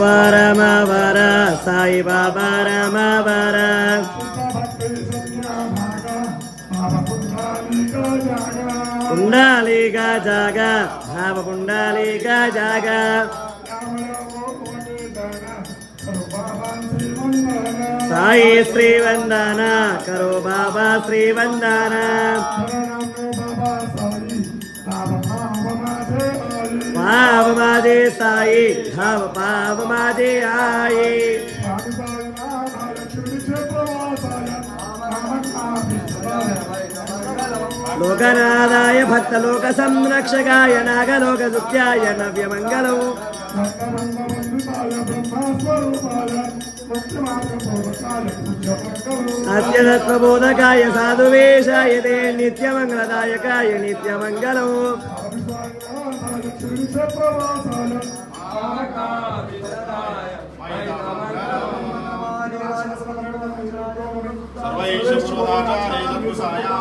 వరమవర సాయి బాబా రమవర పుండాలికా జాగ భావ పుండాలికా జాగ సాయి శ్రీవందన కరో బాబా శ్రీవందన पाव माजे साई धाव पाव माजे आई लोकनादाय भक्तलोक संरक्षकाय नागलोक दुःख्याय नव्यमंगलो सत्यतत्त्वबोधकाय साधुवेशाय ते नित्यमंगलदायकाय नित्यमंगलो सर्वैष